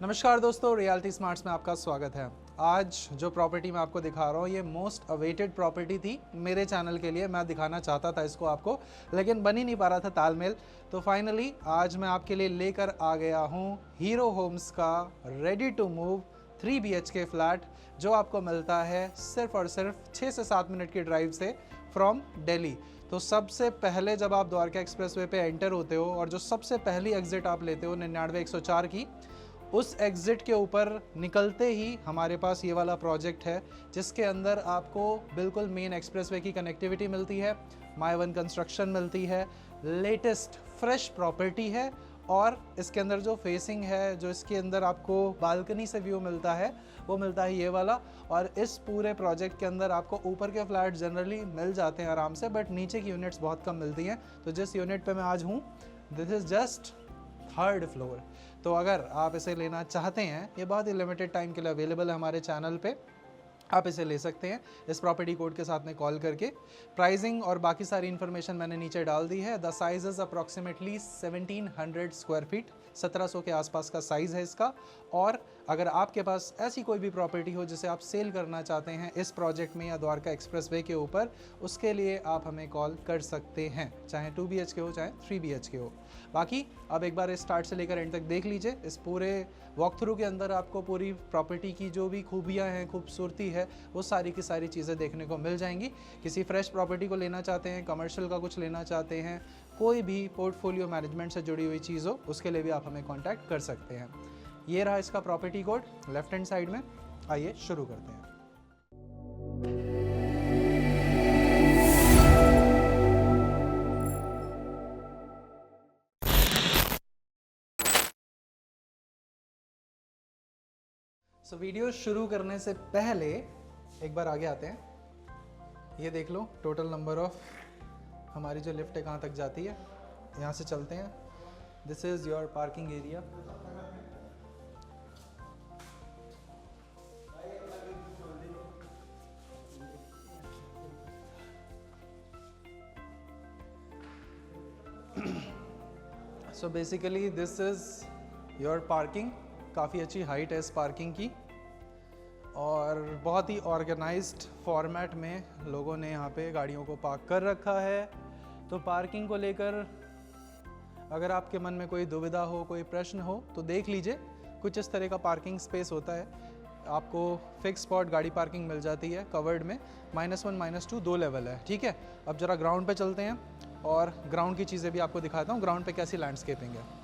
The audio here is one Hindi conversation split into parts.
नमस्कार दोस्तों, रियलिटी स्मार्ट्स में आपका स्वागत है। आज जो प्रॉपर्टी मैं आपको दिखा रहा हूँ ये मोस्ट अवेटेड प्रॉपर्टी थी मेरे चैनल के लिए। मैं दिखाना चाहता था इसको आपको, लेकिन बन ही नहीं पा रहा था तालमेल। तो फाइनली आज मैं आपके लिए लेकर आ गया हूँ हीरो होम्स का ready to move 3 BHK flat, जो आपको मिलता है सिर्फ और सिर्फ 6 से 7 मिनट की ड्राइव से फ्रॉम दिल्ली। तो सबसे पहले जब आप द्वारका एक्सप्रेसवे पे एंटर होते हो और जो सबसे पहली एग्जिट आप लेते हो 99-104 की, उस एग्ज़िट के ऊपर निकलते ही हमारे पास ये वाला प्रोजेक्ट है, जिसके अंदर आपको बिल्कुल मेन एक्सप्रेसवे की कनेक्टिविटी मिलती है, माय-वन कंस्ट्रक्शन मिलती है, लेटेस्ट फ्रेश प्रॉपर्टी है। और इसके अंदर जो फेसिंग है, जो इसके अंदर आपको बालकनी से व्यू मिलता है, वो मिलता है ये वाला। और इस पूरे प्रोजेक्ट के अंदर आपको ऊपर के फ्लैट जनरली मिल जाते हैं आराम से, बट नीचे की यूनिट्स बहुत कम मिलती हैं। तो जिस यूनिट पे मैं आज हूँ, this is just 3rd floor. तो अगर आप इसे लेना चाहते हैं, ये बहुत ही लिमिटेड टाइम के लिए अवेलेबल है हमारे चैनल पे, आप इसे ले सकते हैं इस प्रॉपर्टी कोड के साथ में कॉल करके। प्राइसिंग और बाकी सारी इन्फॉर्मेशन मैंने नीचे डाल दी है। The size is approximately 1700 square feet, 1700 के आसपास का साइज़ है इसका। और अगर आपके पास ऐसी कोई भी प्रॉपर्टी हो जिसे आप सेल करना चाहते हैं इस प्रोजेक्ट में या द्वारका एक्सप्रेसवे के ऊपर, उसके लिए आप हमें कॉल कर सकते हैं, चाहे 2 BHK हो चाहे 3 BHK हो। बाकी अब एक बार स्टार्ट से लेकर एंड तक देख लीजिए। इस पूरे वॉक थ्रू के अंदर आपको पूरी प्रॉपर्टी की जो भी खूबियाँ हैं, खूबसूरती है, वो सारी की सारी चीज़ें देखने को मिल जाएंगी। किसी फ्रेश प्रॉपर्टी को लेना चाहते हैं, कमर्शियल का कुछ लेना चाहते हैं, कोई भी पोर्टफोलियो मैनेजमेंट से जुड़ी हुई चीज़ हो, उसके लिए भी आप हमें कॉन्टैक्ट कर सकते हैं। ये रहा इसका property code left hand side में। आइए शुरू करते हैं। सो वीडियो शुरू करने से पहले एक बार आगे आते हैं। ये देख लो टोटल नंबर ऑफ हमारी जो लिफ्ट है कहाँ तक जाती है। यहाँ से चलते हैं। This is your parking area. So basically this is your parking. काफ़ी अच्छी हाइट है इस पार्किंग की और बहुत ही ऑर्गेनाइज्ड फॉर्मेट में लोगों ने यहाँ पे गाड़ियों को पार्क कर रखा है। तो पार्किंग को लेकर अगर आपके मन में कोई दुविधा हो, कोई प्रश्न हो, तो देख लीजिए। कुछ इस तरह का पार्किंग स्पेस होता है। आपको फिक्स स्पॉट गाड़ी पार्किंग मिल जाती है कवर्ड में। -1 -2 2 लेवल है, ठीक है। अब जरा ग्राउंड पे चलते हैं और ग्राउंड की चीज़ें भी आपको दिखाता हूँ, ग्राउंड पे कैसी लैंडस्केपिंग है।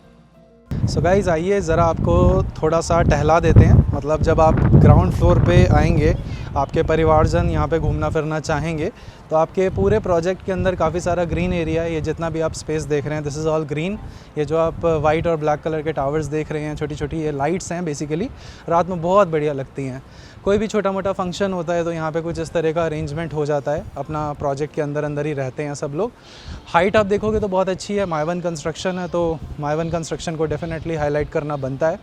सो गाइज़ आइए ज़रा आपको थोड़ा सा टहला देते हैं। मतलब जब आप ग्राउंड फ्लोर पे आएंगे, आपके परिवारजन यहाँ पे घूमना फिरना चाहेंगे, तो आपके पूरे प्रोजेक्ट के अंदर काफ़ी सारा ग्रीन एरिया है। ये जितना भी आप स्पेस देख रहे हैं, दिस इज़ ऑल ग्रीन। ये जो आप वाइट और ब्लैक कलर के टावर्स देख रहे हैं, छोटी छोटी ये लाइट्स हैं, बेसिकली रात में बहुत बढ़िया लगती हैं। कोई भी छोटा मोटा फंक्शन होता है तो यहाँ पे कुछ इस तरह का अरेंजमेंट हो जाता है। अपना प्रोजेक्ट के अंदर अंदर ही रहते हैं सब लोग। हाइट आप देखोगे तो बहुत अच्छी है। माय-वन कंस्ट्रक्शन है, तो माय-वन कंस्ट्रक्शन को डेफिनेटली हाईलाइट करना बनता है।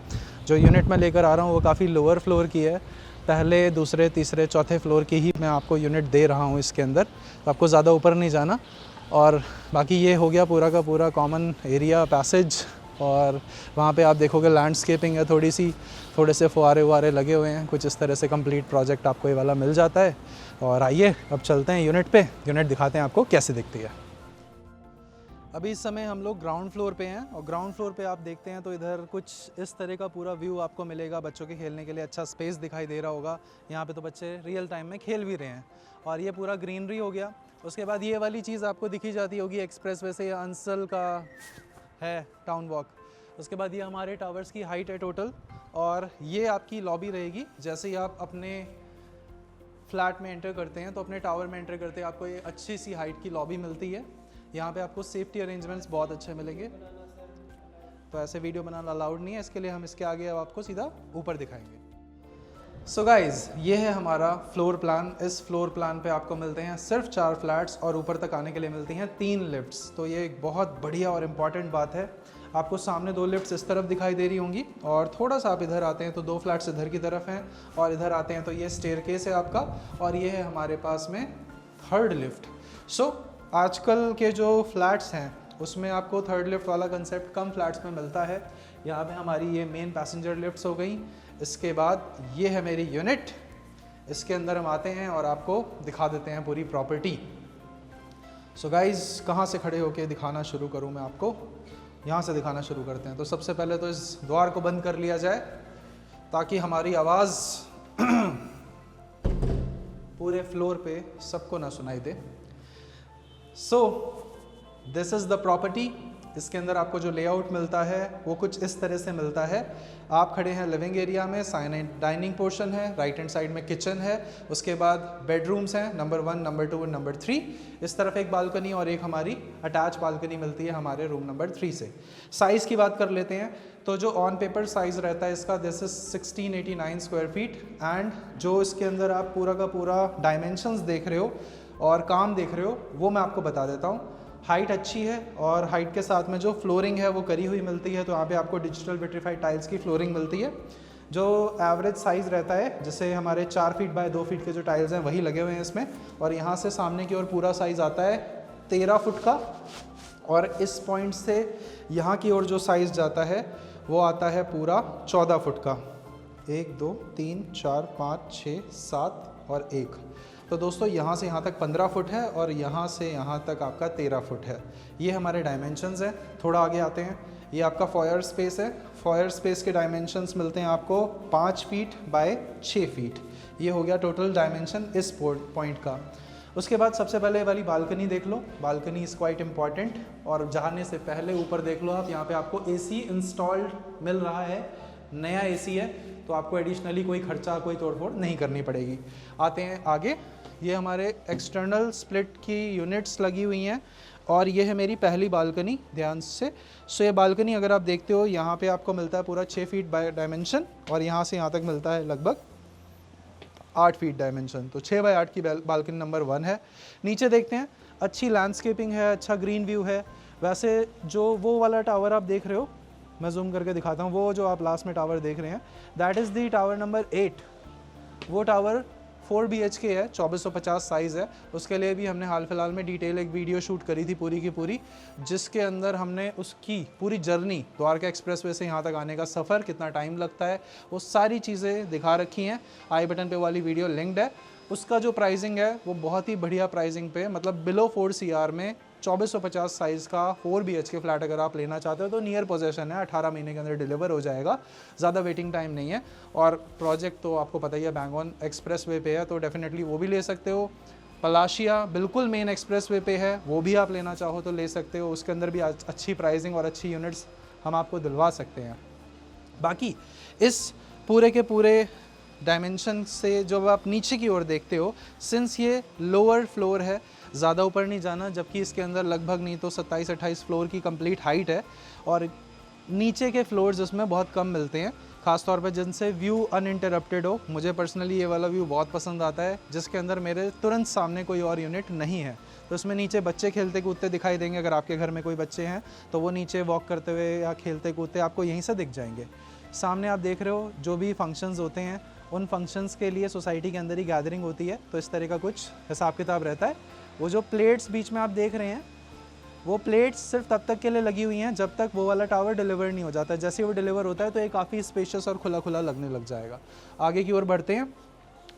जो यूनिट मैं लेकर आ रहा हूँ वो काफ़ी लोअर फ्लोर की है। पहले, दूसरे, तीसरे, चौथे फ्लोर की ही मैं आपको यूनिट दे रहा हूँ इसके अंदर, तो आपको ज़्यादा ऊपर नहीं जाना। और बाकी ये हो गया पूरा का पूरा कॉमन एरिया, पैसेज। और वहाँ पे आप देखोगे लैंडस्केपिंग है थोड़ी सी, थोड़े से फुहारे वुहारे लगे हुए हैं। कुछ इस तरह से कंप्लीट प्रोजेक्ट आपको ये वाला मिल जाता है। और आइए अब चलते हैं यूनिट पे, यूनिट दिखाते हैं आपको कैसे दिखती है। अभी इस समय हम लोग ग्राउंड फ्लोर पे हैं और ग्राउंड फ्लोर पे आप देखते हैं तो इधर कुछ इस तरह का पूरा व्यू आपको मिलेगा। बच्चों के खेलने के लिए अच्छा स्पेस दिखाई दे रहा होगा। यहाँ पे तो बच्चे रियल टाइम में खेल भी रहे हैं। और ये पूरा ग्रीनरी हो गया। उसके बाद ये वाली चीज़ आपको दिखी जाती होगी एक्सप्रेसवे से, अंसल का है टाउन वॉक। उसके बाद ये हमारे टावर्स की हाइट है टोटल। और ये आपकी लॉबी रहेगी। जैसे ही आप अपने फ्लैट में एंटर करते हैं, तो अपने टावर में एंटर करते हैं, आपको ये अच्छी सी हाइट की लॉबी मिलती है। यहाँ पे आपको सेफ्टी अरेंजमेंट्स बहुत अच्छे मिलेंगे। तो ऐसे वीडियो बनाना अलाउड नहीं है, इसके लिए हम इसके आगे अब आपको सीधा ऊपर दिखाएंगे। सो गाइज़ ये है हमारा फ्लोर प्लान। इस फ्लोर प्लान पे आपको मिलते हैं सिर्फ 4 फ्लैट्स और ऊपर तक आने के लिए मिलती हैं 3 लिफ्ट्स। तो ये एक बहुत बढ़िया और इम्पॉर्टेंट बात है। आपको सामने 2 लिफ्ट्स इस तरफ दिखाई दे रही होंगी और थोड़ा सा आप इधर आते हैं तो 2 फ्लैट्स इधर की तरफ हैं और इधर आते हैं तो ये स्टेयरकेस है आपका। और ये है हमारे पास में 3rd लिफ्ट। सो आजकल के जो फ्लैट्स हैं उसमें आपको 3rd लिफ्ट वाला कंसेप्ट कम फ्लैट्स में मिलता है। यहाँ पे हमारी ये मेन पैसेंजर लिफ्ट्स हो गई। इसके बाद ये है मेरी यूनिट, इसके अंदर हम आते हैं और आपको दिखा देते हैं पूरी प्रॉपर्टी। सो गाइज़, कहाँ से खड़े होके दिखाना शुरू करूँ मैं आपको? यहाँ से दिखाना शुरू करते हैं। तो सबसे पहले तो इस द्वार को बंद कर लिया जाए ताकि हमारी आवाज़ पूरे फ्लोर पे सबको ना सुनाई दे। So this is the property. इसके अंदर आपको जो लेआउट मिलता है वो कुछ इस तरह से मिलता है। आप खड़े हैं लिविंग एरिया में, साइड डाइनिंग पोर्शन है, राइट हैंड साइड में किचन है, उसके बाद बेडरूम्स हैं नंबर 1, नंबर 2 और नंबर 3। इस तरफ एक बालकनी और एक हमारी अटैच बालकनी मिलती है हमारे रूम नंबर 3 से। साइज़ की बात कर लेते हैं तो जो ऑन पेपर साइज़ रहता है इसका, this is 1689 square feet. And जो इसके अंदर आप पूरा का पूरा डायमेंशंस देख रहे हो और काम देख रहे हो वो मैं आपको बता देता हूँ। हाइट अच्छी है और हाइट के साथ में जो फ्लोरिंग है वो करी हुई मिलती है। तो यहाँ पे आपको डिजिटल विट्रीफाइड टाइल्स की फ्लोरिंग मिलती है। जो एवरेज साइज़ रहता है, जैसे हमारे 4 फीट बाय 2 फीट के जो टाइल्स हैं वही लगे हुए हैं इसमें। और यहाँ से सामने की ओर पूरा साइज़ आता है 13 फुट का, और इस पॉइंट से यहाँ की ओर जो साइज़ जाता है वो आता है पूरा 14 फुट का। 1 2 3 4 5 6 7 और 1। तो दोस्तों यहाँ से यहाँ तक 15 फुट है और यहाँ से यहाँ तक आपका 13 फुट है। ये हमारे डायमेंशंस हैं। थोड़ा आगे आते हैं, ये आपका फॉयर स्पेस है। फॉयर स्पेस के डायमेंशंस मिलते हैं आपको 5 फीट बाय 6 फीट। ये हो गया टोटल डायमेंशन इस पॉइंट का। उसके बाद सबसे पहले वाली बालकनी देख लो। Balcony is quite important. और जाने से पहले ऊपर देख लो आप, यहाँ पे आपको AC इंस्टॉल्ड मिल रहा है, नया AC है, तो आपको एडिशनली कोई खर्चा, कोई तोड़फोड़ नहीं करनी पड़ेगी। आते हैं आगे। ये हमारे एक्सटर्नल स्प्लिट की यूनिट्स लगी हुई हैं और ये है मेरी पहली बालकनी, ध्यान से। सो ये बालकनी अगर आप देखते हो, यहाँ पे आपको मिलता है पूरा 6 फीट बाय डायमेंशन और यहाँ से यहाँ तक मिलता है लगभग 8 फीट डायमेंशन। तो 6 बाय 8 की बालकनी नंबर 1 है। नीचे देखते हैं, अच्छी लैंडस्केपिंग है, अच्छा ग्रीन व्यू है। वैसे जो वो वाला टावर आप देख रहे हो, मैं जूम करके दिखाता हूँ, वो जो आप लास्ट में टावर देख रहे हैं, that is the tower number 8। वो टावर 4 BHK है, 2450 साइज़ है। उसके लिए भी हमने हाल फिलहाल में डिटेल एक वीडियो शूट करी थी पूरी की पूरी, जिसके अंदर हमने उसकी पूरी जर्नी, द्वारका एक्सप्रेसवे से यहाँ तक आने का सफ़र, कितना टाइम लगता है, वो सारी चीज़ें दिखा रखी हैं। आई बटन पे वाली वीडियो लिंक्ड है। उसका जो प्राइसिंग है वो बहुत ही बढ़िया प्राइसिंग पे, मतलब बिलो 4 CR में 2450 साइज़ का 4 BHK फ्लैट अगर आप लेना चाहते हो तो नियर पोजेशन है, 18 महीने के अंदर डिलीवर हो जाएगा, ज़्यादा वेटिंग टाइम नहीं है। और प्रोजेक्ट तो आपको पता ही है, बैंगॉन एक्सप्रेसवे पे है, तो डेफिनेटली वो भी ले सकते हो। पलाशिया बिल्कुल मेन एक्सप्रेसवे पे है, वो भी आप लेना चाहो तो ले सकते हो। उसके अंदर भी अच्छी प्राइसिंग और अच्छी यूनिट्स हम आपको दिलवा सकते हैं। बाकी इस पूरे के पूरे डायमेंशन से जब आप नीचे की ओर देखते हो, सिंस ये लोअर फ्लोर है, ज़्यादा ऊपर नहीं जाना, जबकि इसके अंदर लगभग नहीं तो 27-28 फ्लोर की कंप्लीट हाइट है और नीचे के फ्लोर्स इसमें बहुत कम मिलते हैं, ख़ासतौर पे जिनसे व्यू अनइंटरप्टेड हो। मुझे पर्सनली ये वाला व्यू बहुत पसंद आता है, जिसके अंदर मेरे तुरंत सामने कोई और यूनिट नहीं है। तो इसमें नीचे बच्चे खेलते कूदते दिखाई देंगे। अगर आपके घर में कोई बच्चे हैं तो वो नीचे वॉक करते हुए या खेलते कूदते आपको यहीं से दिख जाएंगे। सामने आप देख रहे हो जो भी फंक्शंस होते हैं, उन फंक्शंस के लिए सोसाइटी के अंदर ही गैदरिंग होती है, तो इस तरह का कुछ हिसाब किताब रहता है। वो जो प्लेट्स बीच में आप देख रहे हैं, वो प्लेट्स सिर्फ तब तक के लिए लगी हुई हैं जब तक वो वाला टावर डिलीवर नहीं हो जाता। जैसे वो डिलीवर होता है तो ये काफ़ी स्पेशियस और खुला खुला लगने लग जाएगा। आगे की ओर बढ़ते हैं।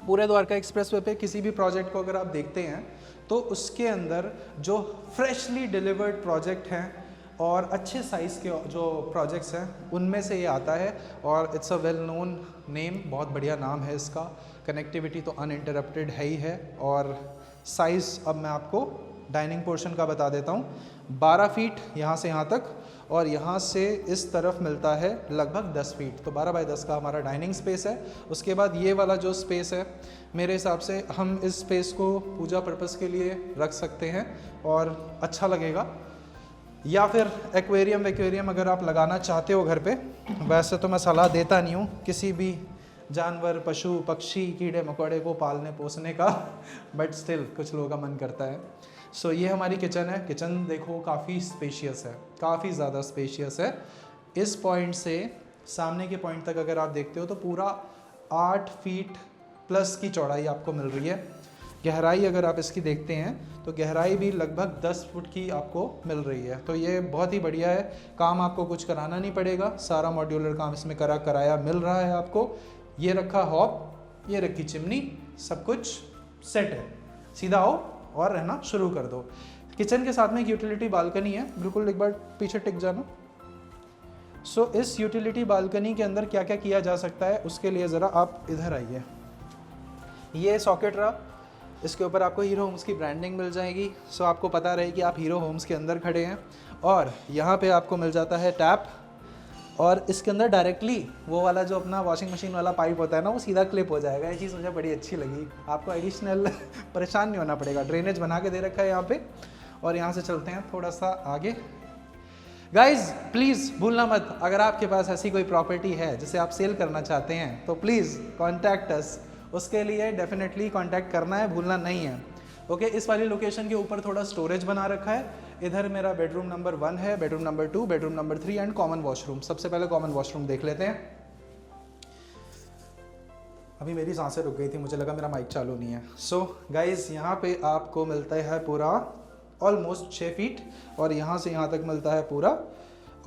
पूरे द्वारका एक्सप्रेसवे पे किसी भी प्रोजेक्ट को अगर आप देखते हैं तो उसके अंदर जो फ्रेशली डिलीवर्ड प्रोजेक्ट हैं और अच्छे साइज़ के जो प्रोजेक्ट्स हैं उनमें से ये आता है। और it's a well known name, बहुत बढ़िया नाम है इसका। कनेक्टिविटी तो अनइंटरप्टेड है ही है। और साइज़ अब मैं आपको डाइनिंग पोर्शन का बता देता हूँ। 12 फीट यहाँ से यहाँ तक, और यहाँ से इस तरफ मिलता है लगभग 10 फीट। तो 12 बाय 10 का हमारा डाइनिंग स्पेस है। उसके बाद ये वाला जो स्पेस है, मेरे हिसाब से हम इस स्पेस को पूजा पर्पज़ के लिए रख सकते हैं और अच्छा लगेगा। या फिर एक्वेरियम अगर आप लगाना चाहते हो घर पे, वैसे तो मैं सलाह देता नहीं हूँ किसी भी जानवर, पशु, पक्षी, कीड़े मकोड़े को पालने पोसने का, बट स्टिल कुछ लोगों का मन करता है। सो ये हमारी किचन है। किचन देखो काफ़ी स्पेशियस है, काफ़ी ज़्यादा स्पेशियस है। इस पॉइंट से सामने के पॉइंट तक अगर आप देखते हो तो पूरा 8 फीट प्लस की चौड़ाई आपको मिल रही है। गहराई अगर आप इसकी देखते हैं तो गहराई भी लगभग 10 फुट की आपको मिल रही है। तो ये बहुत ही बढ़िया है, काम आपको कुछ कराना नहीं पड़ेगा, सारा मॉड्यूलर काम इसमें कराया मिल रहा है आपको। ये रखा हॉब, ये रखी चिमनी, सब कुछ सेट है। सीधा आओ और रहना शुरू कर दो। किचन के साथ में एक यूटिलिटी बालकनी है, बिल्कुल एक बार पीछे टिक जाना। सो इस यूटिलिटी बालकनी के अंदर क्या क्या किया जा सकता है उसके लिए ज़रा आप इधर आइए। ये सॉकेट रहा, इसके ऊपर आपको हीरो होम्स की ब्रांडिंग मिल जाएगी। सो आपको पता रहे कि आप हीरो होम्स के अंदर खड़े हैं। और यहाँ पे आपको मिल जाता है टैप, और इसके अंदर डायरेक्टली वो वाला जो अपना वॉशिंग मशीन वाला पाइप होता है ना, वो सीधा क्लिप हो जाएगा। ये चीज़ मुझे बड़ी अच्छी लगी, आपको एडिशनल परेशान नहीं होना पड़ेगा। ड्रेनेज बना के दे रखा है यहाँ पे। और यहाँ से चलते हैं थोड़ा सा आगे। गाइज प्लीज़ भूलना मत, अगर आपके पास ऐसी कोई प्रॉपर्टी है जिसे आप सेल करना चाहते हैं तो प्लीज़ कॉन्टैक्ट अस। उसके लिए डेफिनेटली कांटेक्ट करना है, भूलना नहीं है। ओके, इस वाली लोकेशन के ऊपर थोड़ा स्टोरेज बना रखा है। इधर मेरा बेडरूम नंबर 1 है, bedroom number 2, bedroom number 3 and common washroom. सबसे पहले कॉमन वॉशरूम देख लेते हैं। अभी मेरी सांसें रुक गई थी, मुझे लगा मेरा माइक चालू नहीं है। सो गाइज यहाँ पे आपको मिलता है पूरा ऑलमोस्ट 6 फीट, और यहाँ से यहाँ तक मिलता है पूरा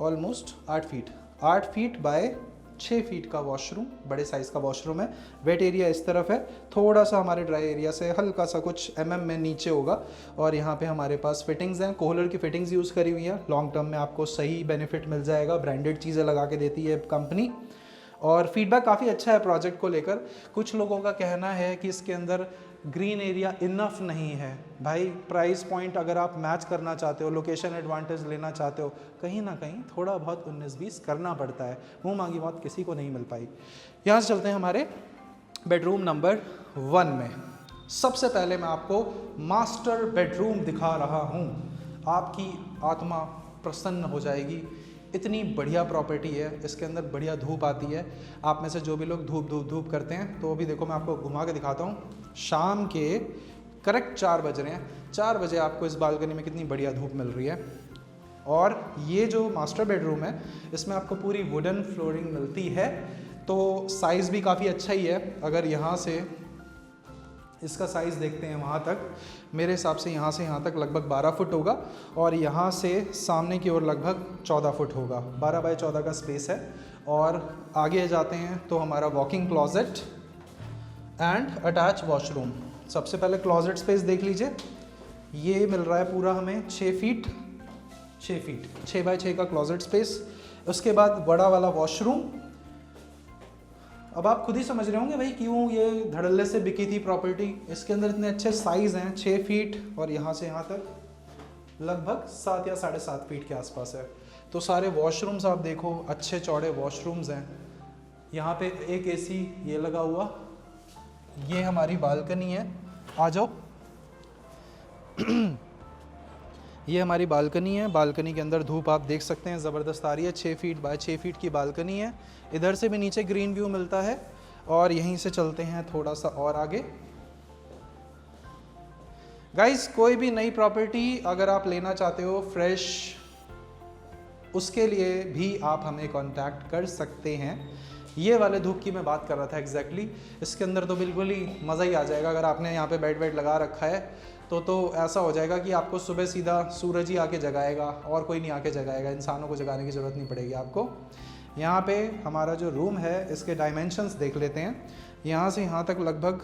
almost 8 feet. 8 feet by 6 feet का वॉशरूम, बड़े साइज़ का वॉशरूम है। वेट एरिया इस तरफ है, थोड़ा सा हमारे ड्राई एरिया से हल्का सा कुछ में नीचे होगा। और यहाँ पे हमारे पास फिटिंग्स हैं, कोहलर की फिटिंग्स यूज़ करी हुई है। लॉन्ग टर्म में आपको सही बेनिफिट मिल जाएगा, ब्रांडेड चीज़ें लगा के देती है कंपनी। और फीडबैक काफ़ी अच्छा है प्रोजेक्ट को लेकर। कुछ लोगों का कहना है कि इसके अंदर ग्रीन एरिया इनफ नहीं है। भाई प्राइस पॉइंट अगर आप मैच करना चाहते हो, लोकेशन एडवांटेज लेना चाहते हो, कहीं ना कहीं थोड़ा बहुत 19-20 करना पड़ता है। मुंह मांगी बात किसी को नहीं मिल पाई। यहाँ से चलते हैं हमारे बेडरूम नंबर 1 में। सबसे पहले मैं आपको मास्टर बेडरूम दिखा रहा हूँ, आपकी आत्मा प्रसन्न हो जाएगी। इतनी बढ़िया प्रॉपर्टी है, इसके अंदर बढ़िया धूप आती है। आप में से जो भी लोग धूप करते हैं, तो अभी देखो मैं आपको घुमा के दिखाता हूँ। शाम के करेक्ट 4 बज रहे हैं, 4 बजे आपको इस बालकनी में कितनी बढ़िया धूप मिल रही है। और ये जो मास्टर बेडरूम है, इसमें आपको पूरी वुडन फ्लोरिंग मिलती है। तो साइज़ भी काफ़ी अच्छा ही है। अगर यहाँ से इसका साइज़ देखते हैं वहाँ तक, मेरे हिसाब से यहाँ से यहाँ तक लगभग 12 फुट होगा, और यहाँ से सामने की ओर लगभग 14 फुट होगा। 12 बाय 14 का स्पेस है। और आगे जाते हैं तो हमारा walking closet and attach washroom. सबसे पहले क्लॉजेट स्पेस देख लीजिए, ये मिल रहा है पूरा हमें 6 फीट 6 बाय 6 का क्लॉजेट स्पेस। उसके बाद बड़ा वाला वॉशरूम। अब आप खुद ही समझ रहे होंगे भाई क्यों ये धड़ल्ले से बिकी थी प्रॉपर्टी। इसके अंदर इतने अच्छे साइज़ हैं, 6 फीट और यहाँ से यहाँ तक लगभग 7 या 7.5 फीट के आसपास है। तो सारे वॉशरूम्स आप देखो, अच्छे चौड़े वॉशरूम्स हैं। यहाँ पे एक एसी ये लगा हुआ। ये हमारी बालकनी है, आ जाओ। ये हमारी बालकनी है। बालकनी के अंदर धूप आप देख सकते हैं ज़बरदस्त आ रही है। 6 फीट बाय 6 फीट की बालकनी है। इधर से भी नीचे ग्रीन व्यू मिलता है। और यहीं से चलते हैं थोड़ा सा और आगे। गाइस, कोई भी नई प्रॉपर्टी अगर आप लेना चाहते हो फ्रेश, उसके लिए भी आप हमें कांटेक्ट कर सकते हैं। ये वाले धूप की मैं बात कर रहा था एग्जैक्टली। इसके अंदर तो बिल्कुल ही मज़ा ही आ जाएगा। अगर आपने यहाँ पे बेड लगा रखा है तो ऐसा हो जाएगा कि आपको सुबह सीधा सूरज ही आके जगाएगा, और कोई नहीं आके जगाएगा। इंसानों को जगाने की ज़रूरत नहीं पड़ेगी आपको। यहाँ पे हमारा जो रूम है, इसके डायमेंशंस देख लेते हैं। यहाँ से यहाँ तक लगभग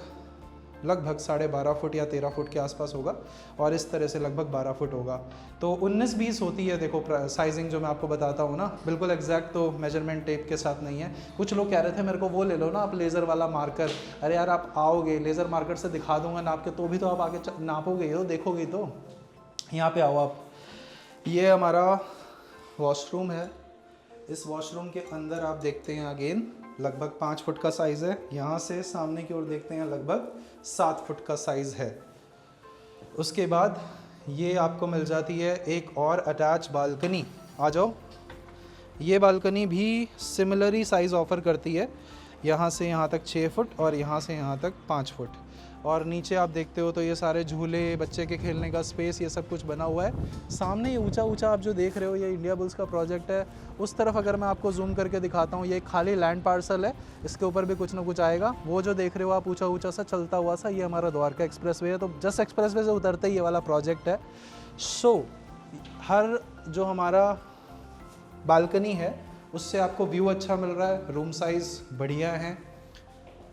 12.5 फुट या 13 फुट के आसपास होगा, और इस तरह से लगभग 12 फुट होगा। तो 19-20 होती है। देखो साइजिंग जो मैं आपको बताता हूँ ना, बिल्कुल एग्जैक्ट तो मेजरमेंट टेप के साथ नहीं है। कुछ लोग कह रहे थे मेरे को वो ले लो ना आप, लेज़र वाला मार्कर। अरे यार, आप आओगे लेज़र मार्कर से दिखा दूंगा नाप के, तो भी तो आप आगे नापोगे हो, देखोगे तो। यहाँ पे आओ आप। ये हमारा वॉशरूम है। इस वॉशरूम के अंदर आप देखते हैं अगेन लगभग 5 फुट का साइज़ है। यहाँ से सामने की ओर देखते हैं लगभग 7 फुट का साइज़ है। उसके बाद ये आपको मिल जाती है एक और अटैच बालकनी। आ जाओ। ये बालकनी भी सिमिलर ही साइज़ ऑफ़र करती है। यहाँ से यहाँ तक 6 फुट और यहाँ से यहाँ तक 5 फुट। और नीचे आप देखते हो तो ये सारे झूले, बच्चे के खेलने का स्पेस, ये सब कुछ बना हुआ है। सामने ये ऊंचा ऊंचा आप जो देख रहे हो ये इंडिया बुल्स का प्रोजेक्ट है। उस तरफ अगर मैं आपको जूम करके दिखाता हूँ, ये खाली लैंड पार्सल है, इसके ऊपर भी कुछ ना कुछ आएगा। वो जो देख रहे हो आप ऊंचा ऊंचा सा चलता हुआ सा, ये हमारा द्वारका एक्सप्रेसवे है। तो जस्ट एक्सप्रेसवे से उतरते ही ये वाला प्रोजेक्ट है। सो हर जो हमारा बालकनी है उससे आपको व्यू अच्छा मिल रहा है। रूम साइज़ बढ़िया है,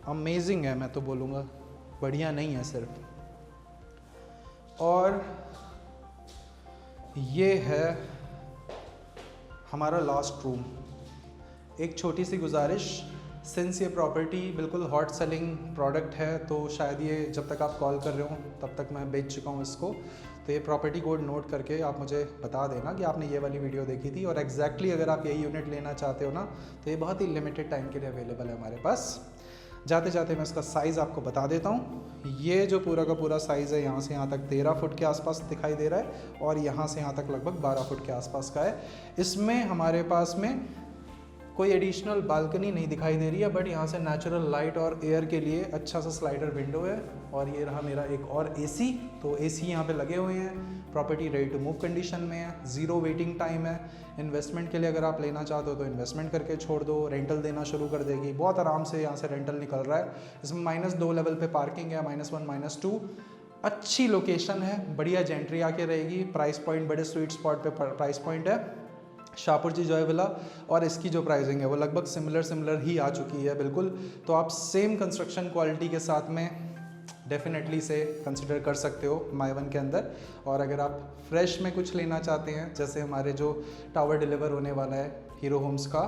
अमेजिंग है, मैं तो बोलूँगा बढ़िया नहीं है सिर्फ। और ये है हमारा लास्ट रूम। एक छोटी सी गुजारिश, सिंस ये प्रॉपर्टी बिल्कुल हॉट सेलिंग प्रोडक्ट है तो शायद ये जब तक आप कॉल कर रहे हो तब तक मैं बेच चुका हूँ इसको। तो ये प्रॉपर्टी कोड नोट करके आप मुझे बता देना कि आपने ये वाली वीडियो देखी थी, और एग्जैक्टली अगर आप यही यूनिट लेना चाहते हो ना तो ये बहुत ही लिमिटेड टाइम के लिए अवेलेबल है हमारे पास। जाते जाते मैं इसका साइज़ आपको बता देता हूँ। ये जो पूरा का पूरा साइज़ है यहाँ से यहाँ तक 13 फुट के आसपास दिखाई दे रहा है, और यहाँ से यहाँ तक लगभग 12 फुट के आसपास का है। इसमें हमारे पास में कोई एडिशनल बालकनी नहीं दिखाई दे रही है, बट यहाँ से नेचुरल लाइट और एयर के लिए अच्छा सा स्लाइडर विंडो है। और ये रहा मेरा एक और एसी, तो एसी यहाँ पे लगे हुए हैं। Property ready to move condition में है, ज़ीरो वेटिंग टाइम है। इन्वेस्टमेंट के लिए अगर आप लेना चाहते हो तो इन्वेस्टमेंट करके छोड़ दो, रेंटल देना शुरू कर देगी। बहुत आराम से यहाँ से रेंटल निकल रहा है। इसमें -2 लेवल पे पार्किंग है, -1 -2। अच्छी लोकेशन है, बढ़िया जेंट्री आके रहेगी। प्राइस पॉइंट बड़े स्वीट स्पॉट पे प्राइस पॉइंट है। शाहपुर जी जॉय विला, और इसकी जो प्राइसिंग है वो लगभग सिमिलर ही आ चुकी है बिल्कुल। तो आप सेम कंस्ट्रक्शन क्वालिटी के साथ में डेफिनेटली से कंसिडर कर सकते हो माय वन के अंदर। और अगर आप फ्रेश में कुछ लेना चाहते हैं, जैसे हमारे जो टावर डिलीवर होने वाला है हीरो होम्स का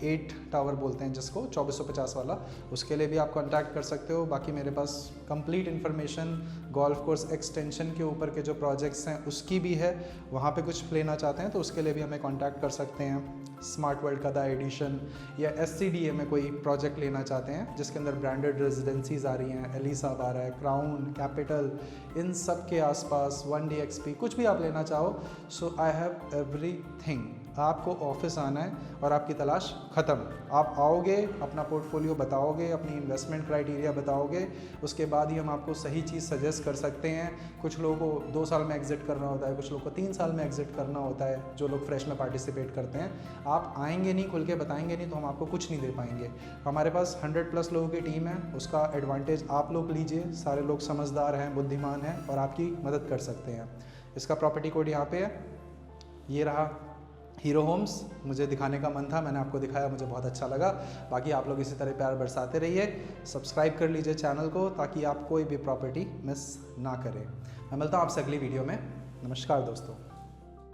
8 टावर बोलते हैं जिसको, 2450 वाला, उसके लिए भी आप कांटेक्ट कर सकते हो। बाकी मेरे पास complete information golf course extension के ऊपर के जो प्रोजेक्ट्स हैं उसकी भी है। वहाँ पे कुछ लेना चाहते हैं तो उसके लिए भी हमें कांटेक्ट कर सकते हैं। स्मार्ट वर्ल्ड का द एडिशन या SCDA में कोई प्रोजेक्ट लेना चाहते हैं जिसके अंदर ब्रांडेड रेजिडेंसीज आ रही हैं, एलिसाब आ रहा है, क्राउन, कैपिटल, इन सब के आसपास 1DXP कुछ भी आप लेना चाहो, सो आई हैव एवरीथिंग। आपको ऑफिस आना है और आपकी तलाश ख़त्म। आप आओगे, अपना पोर्टफोलियो बताओगे, अपनी इन्वेस्टमेंट क्राइटेरिया बताओगे, उसके बाद ही हम आपको सही चीज़ सजेस्ट कर सकते हैं। कुछ लोगों को 2 साल में एग्जिट करना होता है, कुछ लोगों को 3 साल में एग्जिट करना होता है, जो लोग फ्रेश में पार्टिसिपेट करते हैं। आप आएंगे नहीं, खुल के बताएंगे नहीं तो हम आपको कुछ नहीं दे पाएंगे। हमारे पास 100+ लोगों की टीम है, उसका एडवांटेज आप लोग लीजिए। सारे लोग समझदार हैं, बुद्धिमान हैं और आपकी मदद कर सकते हैं। इसका प्रॉपर्टी कोड यहाँ पे है, ये रहा हीरो होम्स। मुझे दिखाने का मन था, मैंने आपको दिखाया, मुझे बहुत अच्छा लगा। बाकी आप लोग इसी तरह प्यार बरसाते रहिए, सब्सक्राइब कर लीजिए चैनल को ताकि आप कोई भी प्रॉपर्टी मिस ना करें। मैं मिलता हूँ आपसे अगली वीडियो में। नमस्कार दोस्तों।